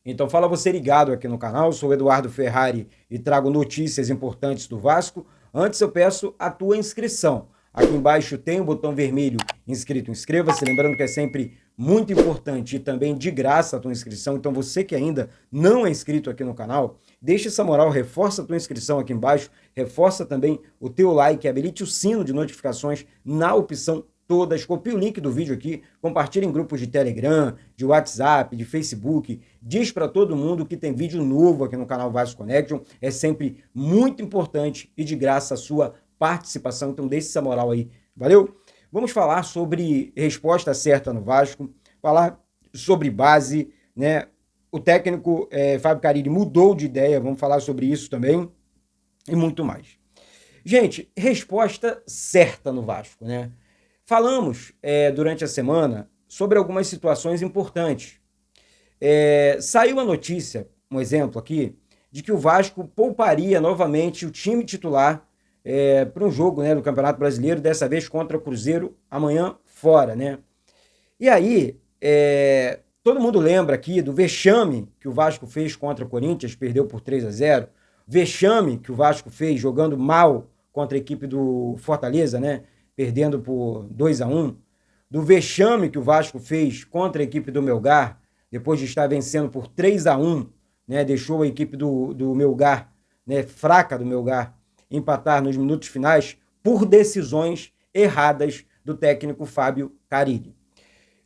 Então fala você ligado aqui no canal, sou o Eduardo Ferrari e trago notícias importantes do Vasco. Antes eu peço a tua inscrição. Aqui embaixo tem o botão vermelho inscrito, inscreva-se, lembrando que é sempre muito importante e também de graça a tua inscrição. Então você que ainda não é inscrito aqui no canal, deixa essa moral, reforça a tua inscrição aqui embaixo, reforça também o teu like, habilite o sino de notificações na opção todas, copie o link do vídeo aqui, compartilhe em grupos de Telegram, de WhatsApp, de Facebook, diz para todo mundo que tem vídeo novo aqui no canal Vasco Connection, é sempre muito importante e de graça a sua participação, então deixe essa moral aí, valeu? Vamos falar sobre resposta certa no Vasco, falar sobre base, né? O técnico Fábio Carille mudou de ideia, vamos falar sobre isso também e muito mais. Gente, resposta certa no Vasco, né? Falamos durante a semana sobre algumas situações importantes. Saiu a notícia, um exemplo aqui, de que o Vasco pouparia novamente o time titular para um jogo, né, do Campeonato Brasileiro, dessa vez contra o Cruzeiro, amanhã fora, né? E aí, todo mundo lembra aqui do vexame que o Vasco fez contra o Corinthians, perdeu por 3-0, vexame que o Vasco fez jogando mal contra a equipe do Fortaleza, né? Perdendo por 2-1, do vexame que o Vasco fez contra a equipe do Melgar, depois de estar vencendo por 3-1, né, deixou a equipe do Melgar, né, fraca do Melgar, empatar nos minutos finais por decisões erradas do técnico Fábio Carille.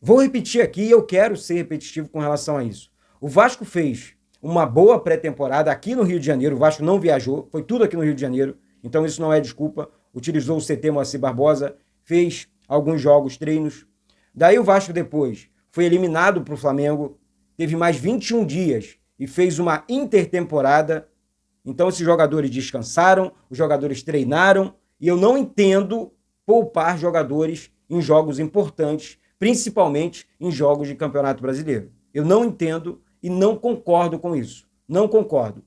Vou repetir aqui e eu quero ser repetitivo com relação a isso. O Vasco fez uma boa pré-temporada aqui no Rio de Janeiro, o Vasco não viajou, foi tudo aqui no Rio de Janeiro, então isso não é desculpa. Utilizou o CT Moacir Barbosa, fez alguns jogos, treinos. Daí o Vasco depois foi eliminado para o Flamengo, teve mais 21 dias e fez uma intertemporada. Então esses jogadores descansaram, os jogadores treinaram e eu não entendo poupar jogadores em jogos importantes, principalmente em jogos de Campeonato Brasileiro. Eu não entendo e não concordo com isso. Não concordo.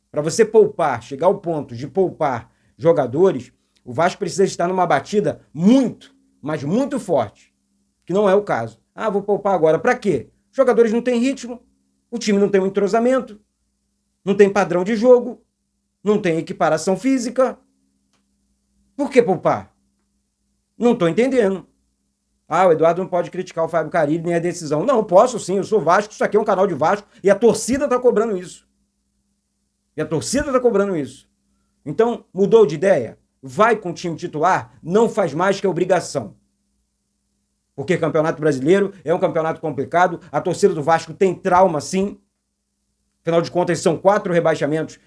Para você poupar, chegar ao ponto de poupar jogadores, o Vasco precisa estar numa batida muito, mas muito forte, que não é o caso. Ah, vou poupar agora. Para quê? Os jogadores não têm ritmo, o time não tem um entrosamento, não tem padrão de jogo, não tem equiparação física. Por que poupar? Não estou entendendo. Ah, o Eduardo não pode criticar o Fábio Carille nem a decisão. Não, posso sim, eu sou Vasco, isso aqui é um canal de Vasco e a torcida está cobrando isso. E a torcida está cobrando isso. Então, mudou de ideia? Vai com o time titular? Não faz mais que a obrigação. Porque Campeonato Brasileiro é um campeonato complicado, a torcida do Vasco tem trauma sim, afinal de contas são 4 rebaixamentos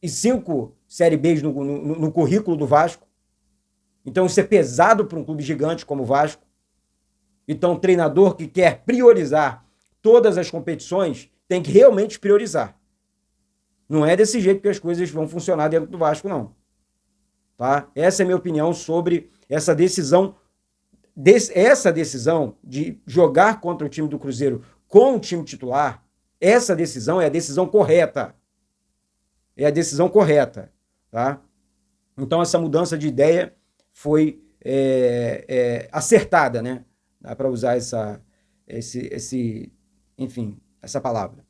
e 5 Série Bs no currículo do Vasco, então isso é pesado para um clube gigante como o Vasco. Então o treinador que quer priorizar todas as competições tem que realmente priorizar. Não é desse jeito que as coisas vão funcionar dentro do Vasco, não. Tá? Essa é a minha opinião sobre essa decisão de jogar contra o time do Cruzeiro com o time titular. Essa decisão é a decisão correta. É a decisão correta. Tá? Então essa mudança de ideia foi acertada, né? Dá para usar essa palavra.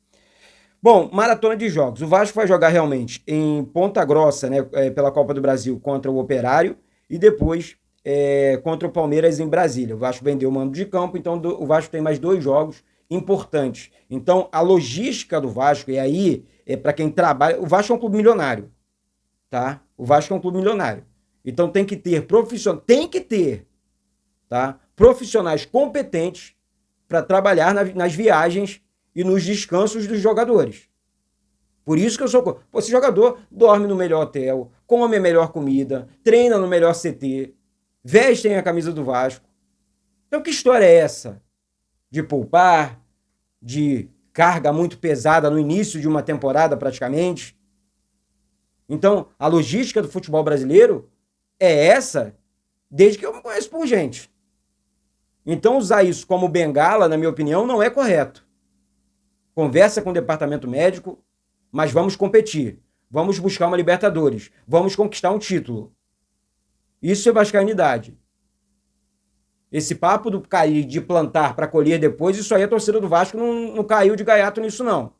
Bom, maratona de jogos. O Vasco vai jogar realmente em Ponta Grossa, né, pela Copa do Brasil contra o Operário e depois contra o Palmeiras em Brasília. O Vasco vendeu o mando de campo, então o Vasco tem mais 2 jogos importantes. Então a logística do Vasco, e aí para quem trabalha, o Vasco é um clube milionário, tá? O Vasco é um clube milionário. Então tem que ter tá? Profissionais competentes para trabalhar nas viagens e nos descansos dos jogadores. Por isso que eu sou... Pô, esse jogador dorme no melhor hotel, come a melhor comida, treina no melhor CT, vestem a camisa do Vasco. Então que história é essa? De poupar, de carga muito pesada no início de uma temporada praticamente? Então a logística do futebol brasileiro é essa desde que eu me conheço por gente. Então usar isso como bengala, na minha opinião, não é correto. Conversa com o departamento médico, mas vamos competir. Vamos buscar uma Libertadores. Vamos conquistar um título. Isso é vascainidade. Esse papo do cair de plantar para colher depois, isso aí a torcida do Vasco não caiu de gaiato nisso, não.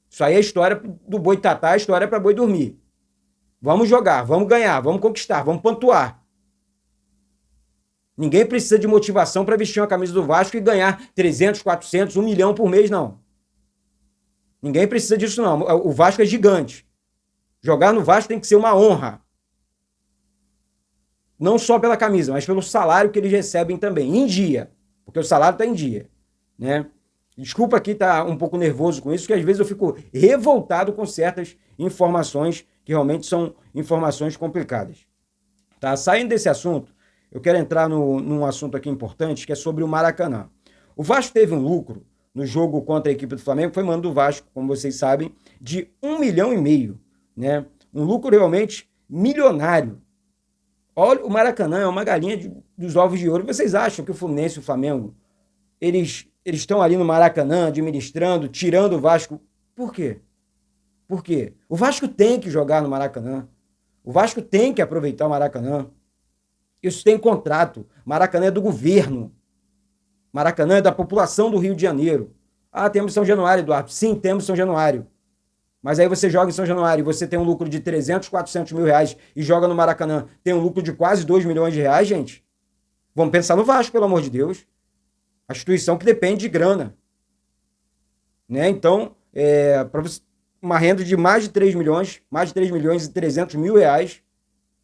Isso aí é história do boitatá, é história para boi dormir. Vamos jogar, vamos ganhar, vamos conquistar, vamos pontuar. Ninguém precisa de motivação para vestir uma camisa do Vasco e ganhar 300, 400, 1 milhão por mês, não. Ninguém precisa disso, não. O Vasco é gigante. Jogar no Vasco tem que ser uma honra. Não só pela camisa, mas pelo salário que eles recebem também, em dia. Porque o salário está em dia, né? Desculpa aqui estar um pouco nervoso com isso, porque às vezes eu fico revoltado com certas informações que realmente são informações complicadas. Tá? Saindo desse assunto, eu quero entrar num assunto aqui importante, que é sobre o Maracanã. O Vasco teve um lucro no jogo contra a equipe do Flamengo, foi mando do Vasco, como vocês sabem, de 1,5 milhão, né? Um lucro realmente milionário. Olha, o Maracanã é uma galinha dos ovos de ouro. Vocês acham que o Fluminense e o Flamengo, eles estão ali no Maracanã, administrando, tirando o Vasco? Por quê? Por quê? O Vasco tem que jogar no Maracanã. O Vasco tem que aproveitar o Maracanã. Isso tem contrato. Maracanã é do governo. Maracanã é da população do Rio de Janeiro. Ah, temos São Januário, Eduardo. Sim, temos São Januário. Mas aí você joga em São Januário e você tem um lucro de 300, 400 mil reais e joga no Maracanã, tem um lucro de quase 2 milhões de reais, gente. Vamos pensar no Vasco, pelo amor de Deus. A instituição que depende de grana. Né? Então, para uma renda de mais de 3 milhões, mais de 3 milhões e 300 mil reais,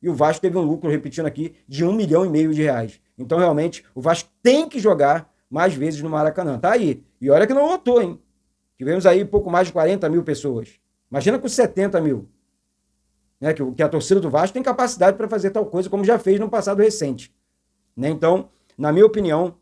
e o Vasco teve um lucro, repetindo aqui, de 1,5 milhão de reais. Então, realmente, o Vasco tem que jogar mais vezes no Maracanã. Tá aí. E olha que não lotou, hein? Tivemos aí pouco mais de 40 mil pessoas. Imagina com 70 mil. Né? Que a torcida do Vasco tem capacidade para fazer tal coisa, como já fez no passado recente. Né? Então, na minha opinião,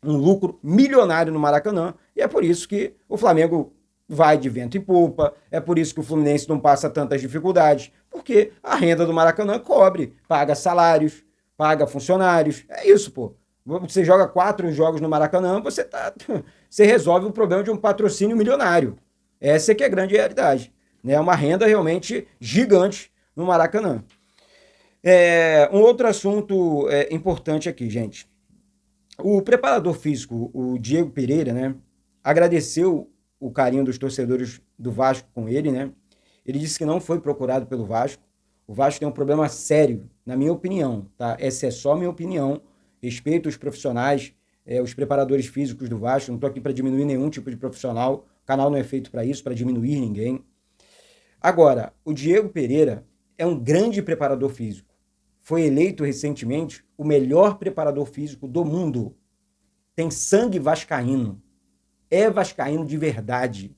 um lucro milionário no Maracanã, e é por isso que o Flamengo vai de vento em popa, é por isso que o Fluminense não passa tantas dificuldades, porque a renda do Maracanã cobre, paga salários, paga funcionários, é isso, pô. Você joga 4 jogos no Maracanã, você resolve o problema de um patrocínio milionário. Essa é que é a grande realidade. Né? Uma renda realmente gigante no Maracanã. Um outro assunto importante aqui, gente. O preparador físico, o Diego Pereira, né, agradeceu o carinho dos torcedores do Vasco com ele, né? Ele disse que não foi procurado pelo Vasco. O Vasco tem um problema sério, na minha opinião, tá? Essa é só minha opinião. Respeito os profissionais, os preparadores físicos do Vasco. Não estou aqui para diminuir nenhum tipo de profissional. O canal não é feito para isso, para diminuir ninguém. Agora, o Diego Pereira é um grande preparador físico. Foi eleito recentemente o melhor preparador físico do mundo. Tem sangue vascaíno. É vascaíno de verdade.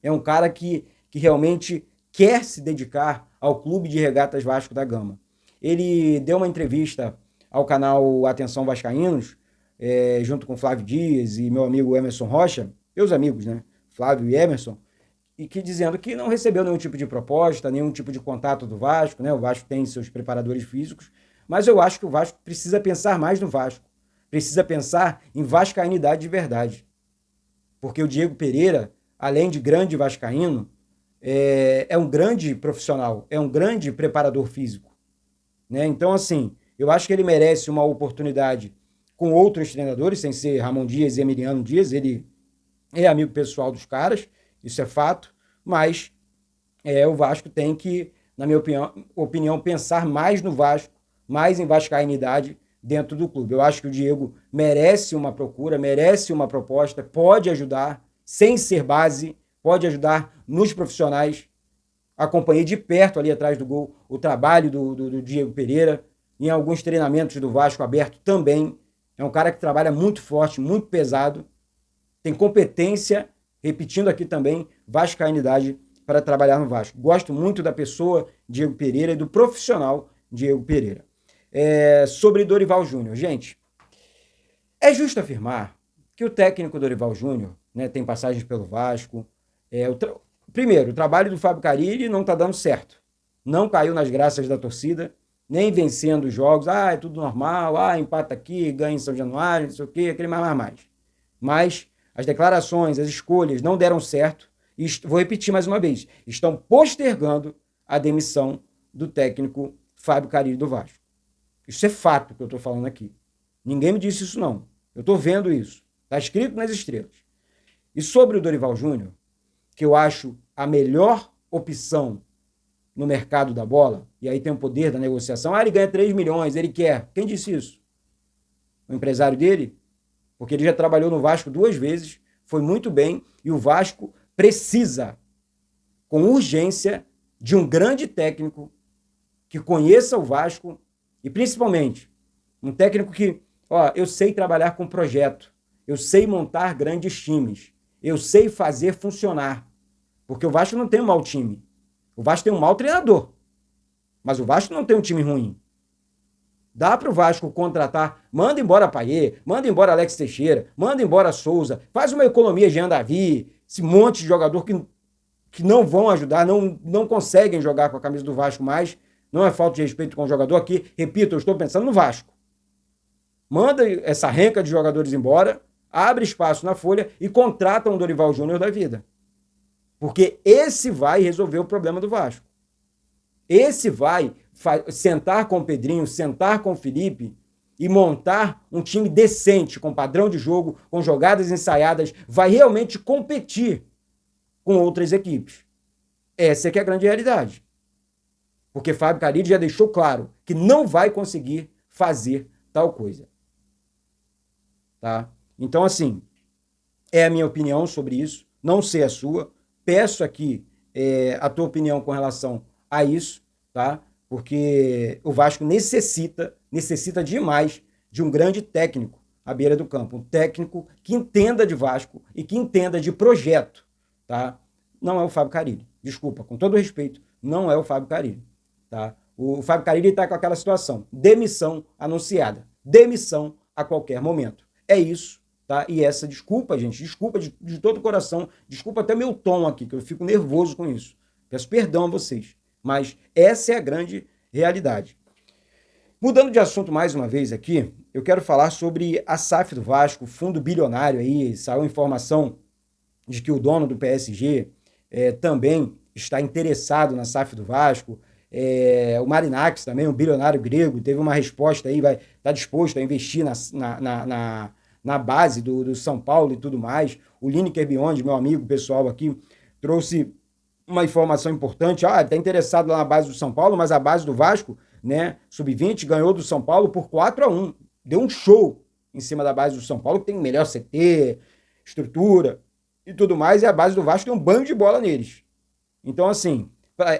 É um cara que realmente quer se dedicar ao Clube de Regatas Vasco da Gama. Ele deu uma entrevista ao canal Atenção Vascaínos, junto com Flávio Dias e meu amigo Emerson Rocha, meus amigos, né? Flávio e Emerson, e que dizendo que não recebeu nenhum tipo de proposta, nenhum tipo de contato do Vasco, né? O Vasco tem seus preparadores físicos, mas eu acho que o Vasco precisa pensar mais no Vasco, precisa pensar em vascainidade de verdade. Porque o Diego Pereira, além de grande vascaíno, é um grande profissional, é um grande preparador físico. Né? Então, assim, eu acho que ele merece uma oportunidade com outros treinadores, sem ser Ramon Dias e Emiliano Dias. Ele é amigo pessoal dos caras, isso é fato, mas o Vasco tem que, na minha opinião, pensar mais no Vasco, mais em vascainidade dentro do clube. Eu acho que o Diego merece uma procura, merece uma proposta, pode ajudar, sem ser base, pode ajudar nos profissionais. Acompanhei de perto ali atrás do gol o trabalho do Diego Pereira, em alguns treinamentos do Vasco aberto também. É um cara que trabalha muito forte, muito pesado, tem competência, repetindo aqui também, vascainidade para trabalhar no Vasco. Gosto muito da pessoa Diego Pereira e do profissional Diego Pereira. Sobre Dorival Júnior. Gente, é justo afirmar que o técnico Dorival Júnior, né, tem passagens pelo Vasco. Primeiro, o trabalho do Fábio Carille não está dando certo. Não caiu nas graças da torcida, nem vencendo os jogos. É tudo normal, empata aqui, ganha em São Januário, não sei o quê, aquele mais. Mas as declarações, as escolhas não deram certo. E vou repetir mais uma vez, estão postergando a demissão do técnico Fábio Carille do Vasco. Isso é fato que eu estou falando aqui. Ninguém me disse isso, não. Eu estou vendo isso. Está escrito nas estrelas. E sobre o Dorival Júnior, que eu acho a melhor opção no mercado da bola, e aí tem o poder da negociação. Ele ganha 3 milhões, ele quer. Quem disse isso? O empresário dele? Porque ele já trabalhou no Vasco 2 vezes, foi muito bem, e o Vasco precisa, com urgência, de um grande técnico que conheça o Vasco e, principalmente, um técnico que, eu sei trabalhar com projeto, eu sei montar grandes times, eu sei fazer funcionar, porque o Vasco não tem um mau time, o Vasco tem um mau treinador, mas o Vasco não tem um time ruim. Dá para o Vasco contratar, manda embora Payet, manda embora Alex Teixeira, manda embora Souza, faz uma economia Jean Davi, esse monte de jogador que não vão ajudar, não conseguem jogar com a camisa do Vasco mais, não é falta de respeito com o jogador aqui, repito, eu estou pensando no Vasco. Manda essa renca de jogadores embora, abre espaço na folha e contrata um Dorival Júnior da vida. Porque esse vai resolver o problema do Vasco. Esse vai sentar com o Pedrinho, sentar com o Felipe e montar um time decente, com padrão de jogo, com jogadas ensaiadas, vai realmente competir com outras equipes. Essa é que é a grande realidade. Porque Fábio Carille já deixou claro que não vai conseguir fazer tal coisa. Tá? Então, assim, é a minha opinião sobre isso, não sei a sua. Peço aqui a tua opinião com relação a isso, tá? Porque o Vasco necessita demais de um grande técnico à beira do campo. Um técnico que entenda de Vasco e que entenda de projeto, tá? Não é o Fábio Carille. Desculpa, com todo respeito, não é o Fábio Carille, tá? O Fábio Carille está com aquela situação, demissão anunciada, demissão a qualquer momento. É isso, tá? E essa desculpa, gente, desculpa de todo o coração, desculpa até meu tom aqui, que eu fico nervoso com isso. Peço perdão a vocês, mas essa é a grande realidade. Mudando de assunto mais uma vez aqui, eu quero falar sobre a SAF do Vasco, fundo bilionário aí, saiu informação de que o dono do PSG também está interessado na SAF do Vasco. O Marinax também, um bilionário grego, teve uma resposta aí, vai estar disposto a investir na base do São Paulo e tudo mais. O Lineker Beyond, meu amigo pessoal aqui, trouxe uma informação importante. Está interessado lá na base do São Paulo, mas a base do Vasco, né, sub-20, ganhou do São Paulo por 4-1. Deu um show em cima da base do São Paulo, que tem melhor CT, estrutura e tudo mais, e a base do Vasco tem um banho de bola neles. Então, assim,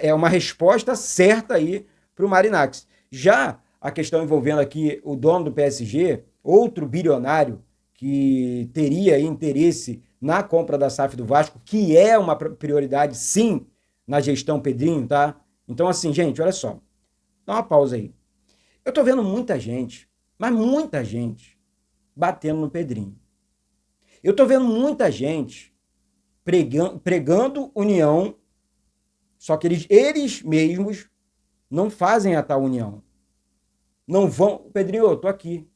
é uma resposta certa aí para o Marinax. Já a questão envolvendo aqui o dono do PSG, outro bilionário que teria interesse na compra da SAF do Vasco, que é uma prioridade, sim, na gestão Pedrinho, tá? Então, assim, gente, olha só. Dá uma pausa aí. Eu tô vendo muita gente, mas muita gente, batendo no Pedrinho. Eu tô vendo muita gente pregando união, só que eles mesmos não fazem a tal união. Não vão... Pedrinho, eu tô aqui.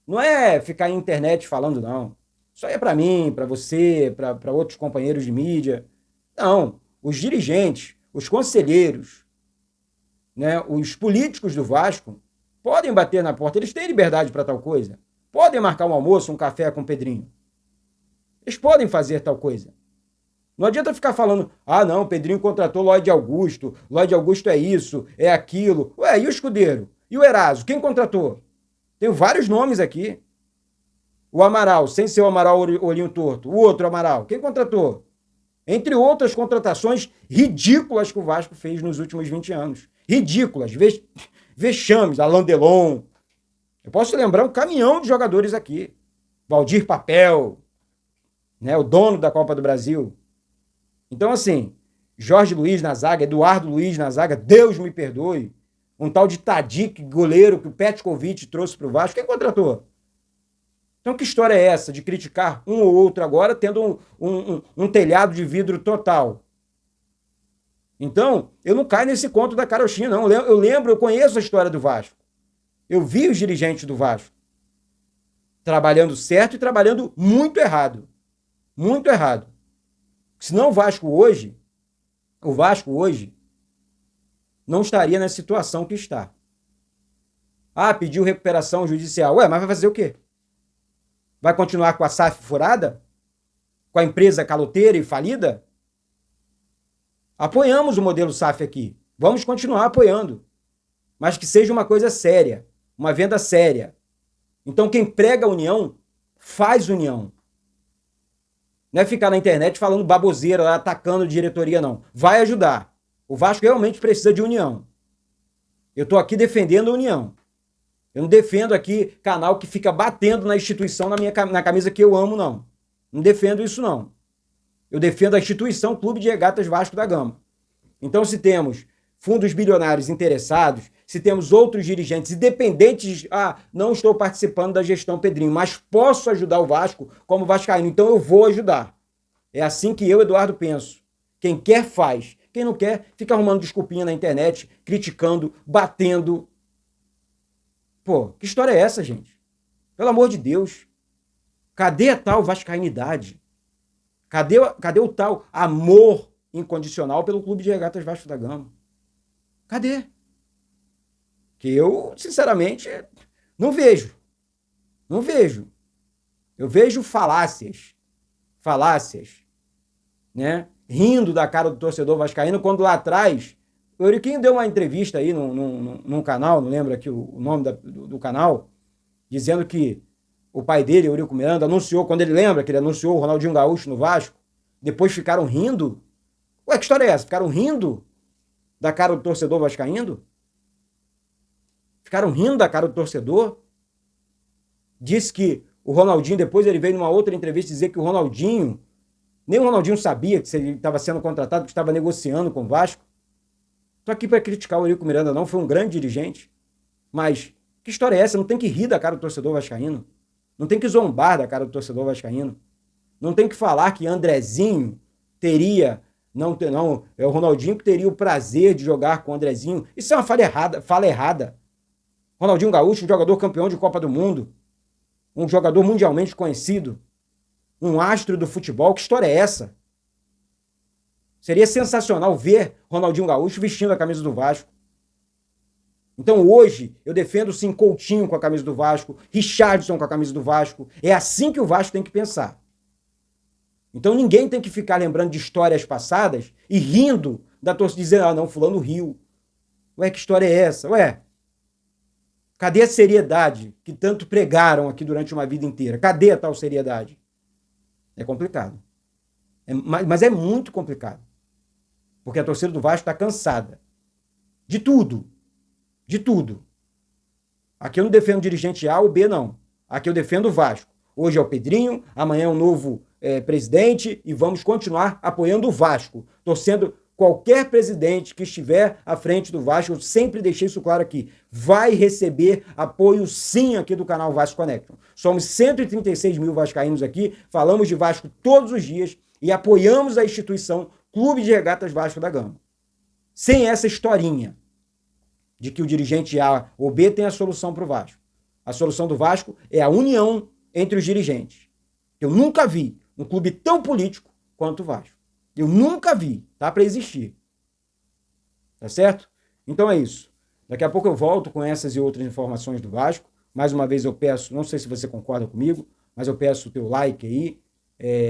Não é ficar em internet falando, não. Isso aí é para mim, para você, para outros companheiros de mídia. Não. Os dirigentes, os conselheiros, né, os políticos do Vasco podem bater na porta. Eles têm liberdade para tal coisa. Podem marcar um almoço, um café com o Pedrinho. Eles podem fazer tal coisa. Não adianta ficar falando, não, o Pedrinho contratou Lloyd Augusto é isso, é aquilo. Ué, e o Escudeiro? E o Eraso? Quem contratou? Tenho vários nomes aqui. O Amaral, sem ser o Amaral olhinho torto. O outro Amaral, quem contratou? Entre outras contratações ridículas que o Vasco fez nos últimos 20 anos. Ridículas, vexames, Alain Delon. Eu posso lembrar um caminhão de jogadores aqui. Valdir Papel, né, o dono da Copa do Brasil. Então, assim, Jorge Luiz na zaga, Eduardo Luiz na zaga, Deus me perdoe. Um tal de Tadic, goleiro, que o Petkovic trouxe para o Vasco. Quem contratou? Então, que história é essa de criticar um ou outro agora, tendo um telhado de vidro total? Então, eu não caio nesse conto da carochinha, não. Eu conheço a história do Vasco. Eu vi os dirigentes do Vasco trabalhando certo e trabalhando muito errado. Muito errado. Senão o Vasco hoje não estaria na situação que está. Pediu recuperação judicial. Mas vai fazer o quê? Vai continuar com a SAF furada? Com a empresa caloteira e falida? Apoiamos o modelo SAF aqui. Vamos continuar apoiando. Mas que seja uma coisa séria, uma venda séria. Então quem prega a união, faz união. Não é ficar na internet falando baboseira, atacando diretoria, não. Vai ajudar. O Vasco realmente precisa de união. Eu estou aqui defendendo a união. Eu não defendo aqui canal que fica batendo na instituição na camisa que eu amo, não. Não defendo isso, não. Eu defendo a instituição Clube de Regatas Vasco da Gama. Então, se temos fundos bilionários interessados, se temos outros dirigentes independentes, não estou participando da gestão Pedrinho, mas posso ajudar o Vasco como vascaíno, então eu vou ajudar. É assim que eu, Eduardo, penso. Quem quer, faz. Quem não quer, fica arrumando desculpinha na internet, criticando, batendo. Pô, que história é essa, gente? Pelo amor de Deus. Cadê a tal vascainidade? Cadê o tal amor incondicional pelo Clube de Regatas Vasco da Gama? Cadê? Que eu, sinceramente, não vejo. Não vejo. Eu vejo falácias, né? Rindo da cara do torcedor vascaíno, quando lá atrás, o Euriquinho deu uma entrevista aí num canal, não lembro aqui o nome do canal, dizendo que o pai dele, Eurico Miranda, anunciou, quando ele lembra que ele anunciou o Ronaldinho Gaúcho no Vasco, depois ficaram rindo. Ué, que história é essa? Ficaram rindo da cara do torcedor vascaíno? Ficaram rindo da cara do torcedor? Disse que o Ronaldinho, depois ele veio numa outra entrevista dizer que o Ronaldinho, nem o Ronaldinho sabia que ele estava sendo contratado, que estava negociando com o Vasco. Estou aqui para criticar o Eurico Miranda, não, foi um grande dirigente. Mas que história é essa? Não tem que rir da cara do torcedor vascaíno. Não tem que zombar da cara do torcedor vascaíno. Não tem que falar que Andrezinho teria... Não, é o Ronaldinho que teria o prazer de jogar com o Andrezinho. Isso é uma fala errada. Ronaldinho Gaúcho, um jogador campeão de Copa do Mundo, um jogador mundialmente conhecido, um astro do futebol. Que história é essa? Seria sensacional ver Ronaldinho Gaúcho vestindo a camisa do Vasco. Então hoje eu defendo sim Coutinho com a camisa do Vasco, Richarlison com a camisa do Vasco. É assim que o Vasco tem que pensar. Então ninguém tem que ficar lembrando de histórias passadas e rindo da torcida, dizendo, não, fulano riu. Ué, que história é essa? Ué, cadê a seriedade que tanto pregaram aqui durante uma vida inteira? Cadê a tal seriedade? É complicado. Mas é muito complicado. Porque a torcida do Vasco está cansada. De tudo. De tudo. Aqui eu não defendo dirigente A ou B, não. Aqui eu defendo o Vasco. Hoje é o Pedrinho, amanhã é o novo presidente e vamos continuar apoiando o Vasco. Torcendo qualquer presidente que estiver à frente do Vasco, eu sempre deixei isso claro aqui, vai receber apoio sim aqui do canal Vasco Connection. Somos 136 mil vascaínos aqui, falamos de Vasco todos os dias e apoiamos a instituição Clube de Regatas Vasco da Gama. Sem essa historinha de que o dirigente A ou B tem a solução para o Vasco. A solução do Vasco é a união entre os dirigentes. Eu nunca vi um clube tão político quanto o Vasco. Eu nunca vi, tá? Para existir. Tá certo? Então é isso. Daqui a pouco eu volto com essas e outras informações do Vasco. Mais uma vez eu peço, não sei se você concorda comigo, mas eu peço o teu like aí.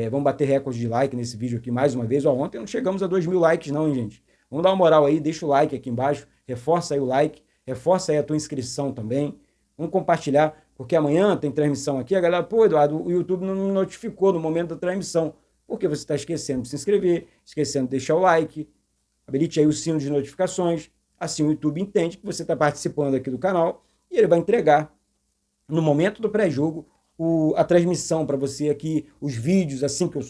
Vamos bater recorde de like nesse vídeo aqui mais uma vez. Ontem não chegamos a 2.000 likes não, hein, gente? Vamos dar uma moral aí, deixa o like aqui embaixo, reforça aí o like, reforça aí a tua inscrição também. Vamos compartilhar, porque amanhã tem transmissão aqui. A galera, pô, Eduardo, o YouTube não me notificou no momento da transmissão. Porque você está esquecendo de se inscrever, esquecendo de deixar o like, habilite aí o sino de notificações. Assim o YouTube entende que você está participando aqui do canal e ele vai entregar, no momento do pré-jogo, a transmissão para você aqui, os vídeos, assim que o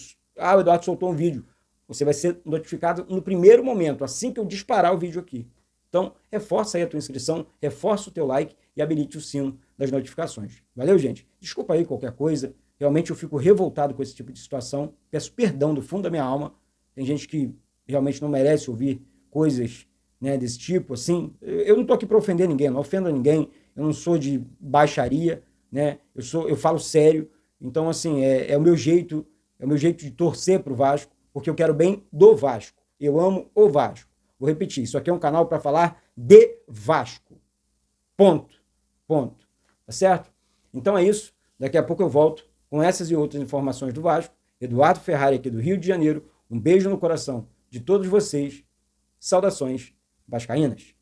Eduardo soltou um vídeo. Você vai ser notificado no primeiro momento, assim que eu disparar o vídeo aqui. Então, reforça aí a tua inscrição, reforça o teu like e habilite o sino das notificações. Valeu, gente? Desculpa aí qualquer coisa. Realmente eu fico revoltado com esse tipo de situação. Peço perdão do fundo da minha alma. Tem gente que realmente não merece ouvir coisas, né, desse tipo, assim. Eu não estou aqui para ofender ninguém, não ofendo ninguém. Eu não sou de baixaria, né? Eu falo sério. Então, assim, é o meu jeito de torcer para o Vasco, porque eu quero bem do Vasco. Eu amo o Vasco. Vou repetir, isso aqui é um canal para falar de Vasco. Ponto. Tá certo? Então é isso. Daqui a pouco eu volto com essas e outras informações do Vasco. Eduardo Ferrari aqui do Rio de Janeiro. Um beijo no coração de todos vocês Saudações vascaínas.